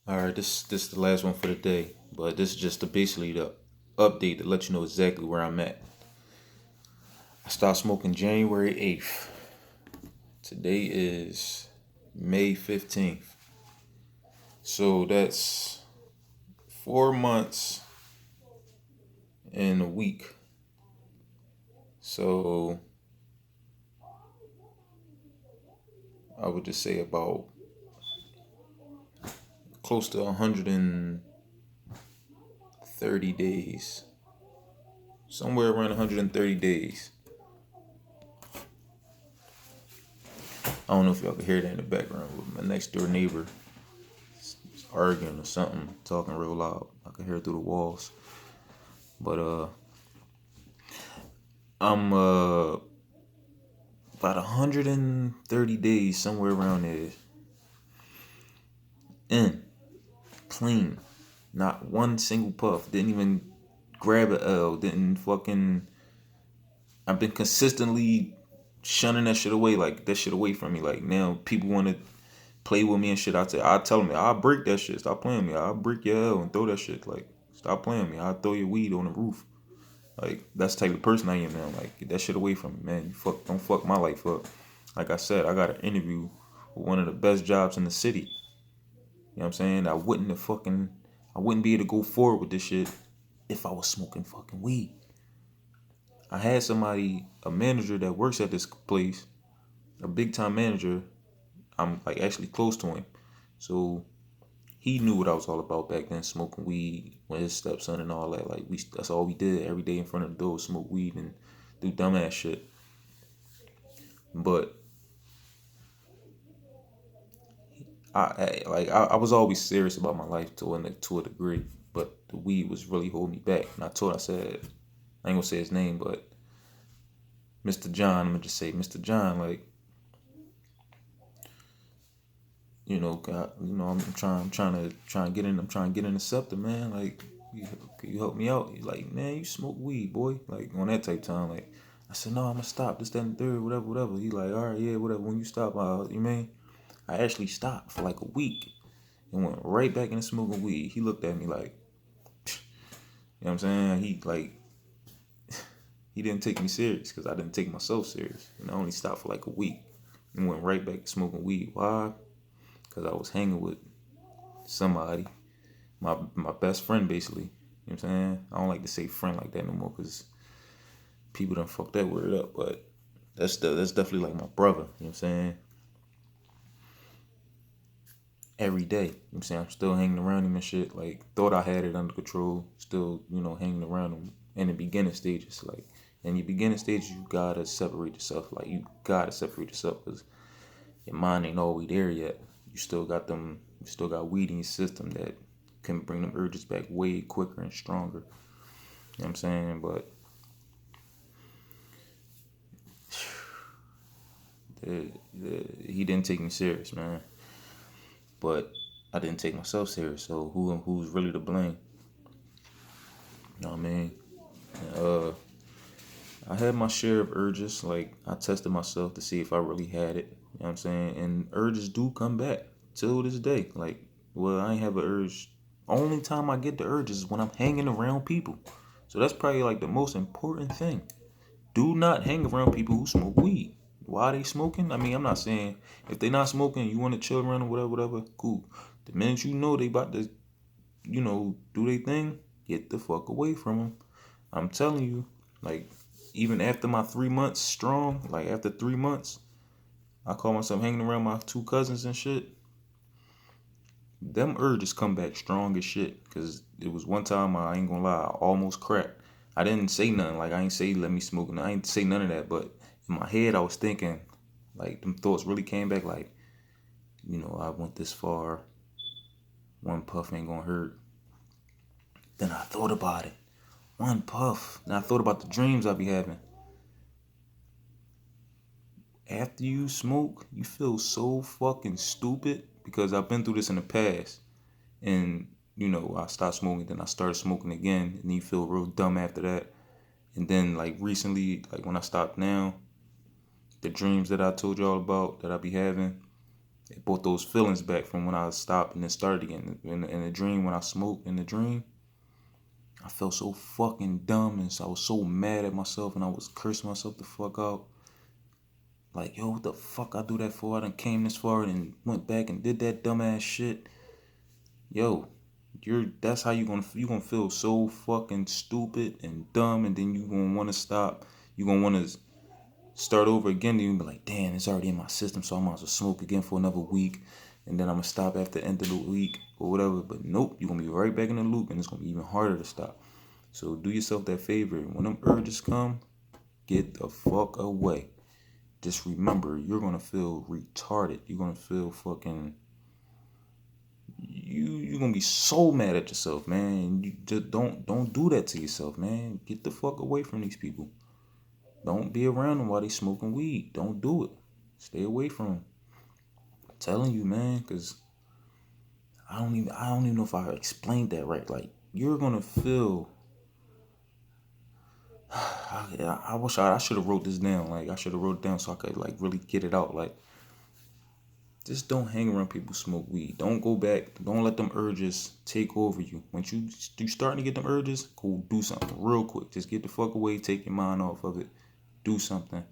All right, this is the last one for the day, but this is just basically the update to let you know exactly where I'm at. I started smoking January 8th. Today is May 15th. So that's 4 months and a week. So I would just say about close to 130 days. Somewhere around 130 days. I don't know if y'all can hear that in the background, but my next door neighbor is arguing or something, talking real loud. I can hear it through the walls. But I'm about 130 days, somewhere around there, in, clean. Not one single puff. Didn't even grab a L. Didn't fucking. I've been consistently shunning that shit away. Like, that shit away from me. Like, now people want to play with me and shit. I tell them, I'll break that shit. Stop playing with me. I'll break your L and throw that shit. Like, stop playing with me. I'll throw your weed on the roof. Like, that's the type of person I am now. Like, get that shit away from me, man. Don't fuck my life up. Like I said, I got an interview with one of the best jobs in the city. You know what I'm saying? I wouldn't be able to go forward with this shit if I was smoking fucking weed. I had a manager that works at this place, a big time manager. I'm like actually close to him. So he knew what I was all about back then, smoking weed with his stepson and all that. Like, that's all we did every day in front of the door, smoke weed and do dumbass shit. But I was always serious about my life to a degree, but the weed was really holding me back. And I said, I ain't gonna say his name, but Mr. John, I'm gonna just say Mr. John, like, I'm trying to get in the scepter, man. Like, can you help me out? He's like, man, you smoke weed, boy. Like, on that type time, like, I said, no, I'm gonna stop this, that, and the third, whatever, whatever. He like, all right, yeah, whatever. When you stop, you mean? I actually stopped for like a week and went right back into smoking weed. He looked at me like, you know what I'm saying? He didn't take me serious because I didn't take myself serious. And I only stopped for like a week and went right back to smoking weed. Why? Because I was hanging with somebody, my best friend basically. You know what I'm saying? I don't like to say friend like that no more because people done fuck that word up. But that's definitely like my brother. You know what I'm saying? Every day. You know what I'm saying? I'm still hanging around him and shit. Like, thought I had it under control. Still, hanging around him in the beginning stages. Like, in the beginning stages, you gotta separate yourself. Like, you gotta separate yourself because your mind ain't all the way there yet. You still got weed in your system that can bring them urges back way quicker and stronger. You know what I'm saying? But he didn't take me serious, man. But I didn't take myself serious. So who's really to blame? You know what I mean? Uh, I had my share of urges. Like, I tested myself to see if I really had it. You know what I'm saying? And urges do come back till this day. Like, well, I ain't have an urge. Only time I get the urges is when I'm hanging around people. So that's probably like the most important thing. Do not hang around people who smoke weed. Why are they smoking? I mean, I'm not saying if they not smoking, you want to chill around or whatever, whatever, cool. The minute you know they about to, do their thing, get the fuck away from them. I'm telling you, like, even after my 3 months strong, like after 3 months, I call myself hanging around my two cousins and shit. Them urges come back strong as shit. Cause it was one time I ain't gonna lie, I almost cracked. I didn't say nothing. Like, I ain't say let me smoke. I ain't say none of that. But in my head, I was thinking, like, them thoughts really came back. Like, I went this far. One puff ain't gonna hurt. Then I thought about it. One puff. And I thought about the dreams I be having. After you smoke, you feel so fucking stupid because I've been through this in the past. And, I stopped smoking, then I started smoking again, and you feel real dumb after that. And then, like, recently, like, when I stopped now, the dreams that I told y'all about that I be having, It brought those feelings back from when I stopped and then started again. In the dream, when I smoked in the dream, I felt so fucking dumb and so I was so mad at myself and I was cursing myself the fuck out. Like, yo, what the fuck I do that for? I done came this far and went back and did that dumbass shit. Yo, that's how you gonna feel so fucking stupid and dumb, and then you gonna wanna stop. You gonna wanna start over again. Then you be like, damn, it's already in my system, so I might as well smoke again for another week, and then I'm gonna stop after the end of the week or whatever. But nope, you're gonna be right back in the loop, and it's gonna be even harder to stop. So do yourself that favor. When them urges come, get the fuck away. Just remember, you're gonna feel retarded. You're gonna feel fucking. You're gonna be so mad at yourself, man. You just don't do that to yourself, man. Get the fuck away from these people. Don't be around them while they smoking weed. Don't do it. Stay away from them. I'm telling you, man, because I don't even know if I explained that right. Like, you're gonna feel. I wish I should have wrote this down. Like, I should have wrote it down so I could like really get it out. Like, just don't hang around people who smoke weed. Don't go back. Don't let them urges take over you. Once you starting to get them urges, go do something real quick. Just get the fuck away. Take your mind off of it. Do something.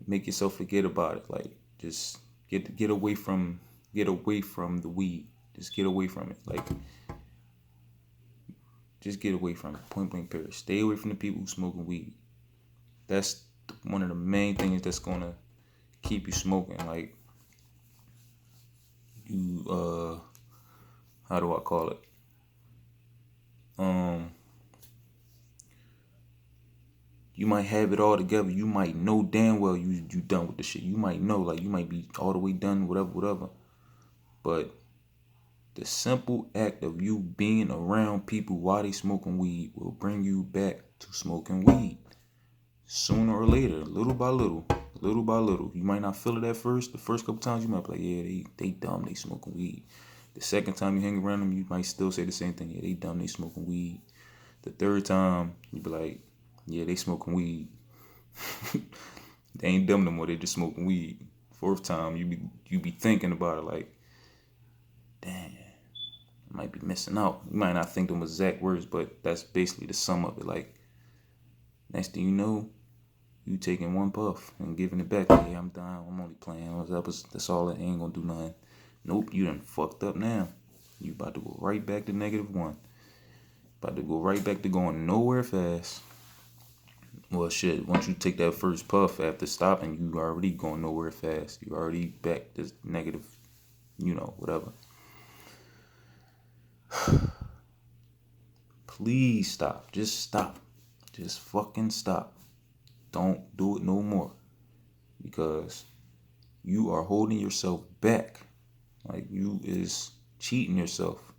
Make yourself forget about it. Like, just get away from the weed. Just get away from it. Like, just get away from it. Point blank period. Stay away from the people who smoking weed. That's one of the main things that's gonna keep you smoking. Like, you how do I call it? Um you might have it all together. You might know damn well you done with the shit. You might know, like, you might be all the way done, whatever. But the simple act of you being around people while they smoking weed will bring you back to smoking weed. Sooner or later, little by little, little by little. You might not feel it at first. The first couple times you might be like, yeah, they dumb, they smoking weed. The second time you hang around them, you might still say the same thing. Yeah, they dumb, they smoking weed. The third time, you be like, yeah, they smoking weed. They ain't dumb no more. They just smoking weed. Fourth time, you be thinking about it like, damn, I might be missing out. You might not think them exact words, but that's basically the sum of it. Like, next thing you know, you taking one puff and giving it back. Hey, I'm done. I'm only playing. That's all. It ain't gonna do nothing. Nope, you done fucked up now. You about to go right back to -1. About to go right back to going nowhere fast. Well, shit, once you take that first puff after stopping, you already going nowhere fast. You already back to negative, whatever. Please stop. Just stop. Just fucking stop. Don't do it no more. Because you are holding yourself back. Like, you is cheating yourself.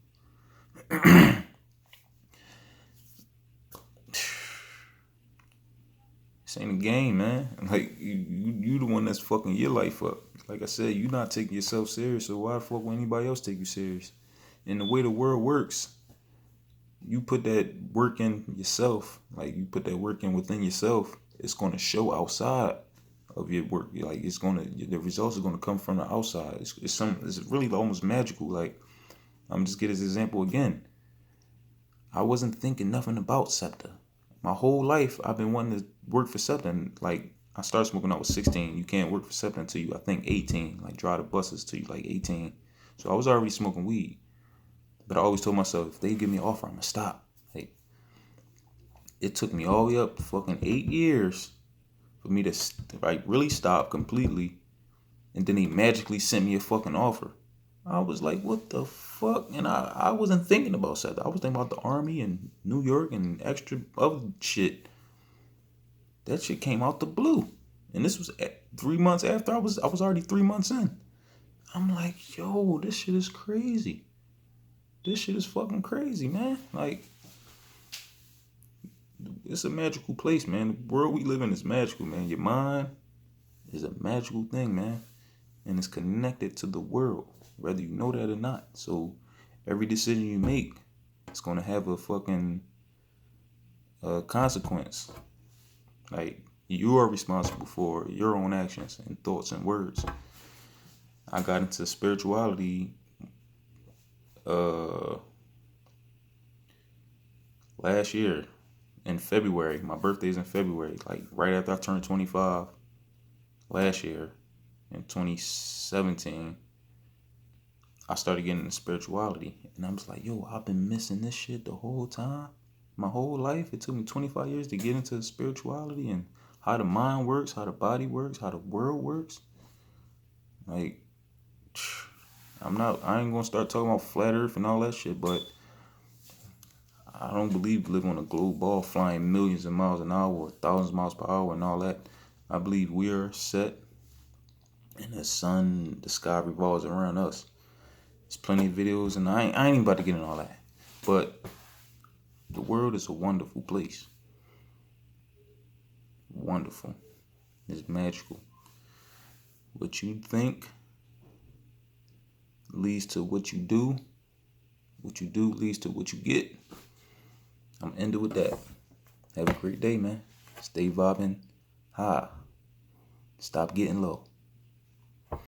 This ain't a game, man. Like, you the one that's fucking your life up. Like I said, you not taking yourself serious, so why the fuck would anybody else take you serious? And the way the world works, you put that work in yourself, like, you put that work in within yourself, it's gonna show outside of your work. Like, the results are gonna come from the outside. It's really almost magical. Like, I'm just get this example again. I wasn't thinking nothing about SEPTA. My whole life, I've been wanting to work for SEPTA. And, like, I started smoking when I was 16. You can't work for SEPTA until you, I think, 18. Like, drive the buses till you, like, 18. So I was already smoking weed. But I always told myself, if they give me an offer, I'm going to stop. Like, it took me all the way up to fucking 8 years for me to, like, really stop completely. And then they magically sent me a fucking offer. I was like, what the fuck? And I wasn't thinking about SEPTA. I was thinking about the Army and New York and extra other shit. That shit came out the blue. And this was 3 months after I was already 3 months in. I'm like, yo, this shit is crazy. This shit is fucking crazy, man. Like, it's a magical place, man. The world we live in is magical, man. Your mind is a magical thing, man. And it's connected to the world, whether you know that or not. So every decision you make, it's going to have a fucking consequence. Like, you are responsible for your own actions and thoughts and words. I got into spirituality uh last year in February. My birthday's in February, like right after I turned 25 last year in 2017. I started getting into spirituality, and I was like, yo, I've been missing this shit the whole time. My whole life. It took me 25 years to get into spirituality and how the mind works, how the body works, how the world works. Like, I ain't gonna start talking about flat earth and all that shit, but I don't believe we live on a globe ball flying millions of miles an hour or thousands of miles per hour and all that. I believe we are set, and the sky revolves around us. There's plenty of videos, and I ain't even about to get into all that. But the world is a wonderful place. Wonderful. It's magical. What you think leads to what you do. What you do leads to what you get. I'm ending with that. Have a great day, man. Stay vibing high. Stop getting low.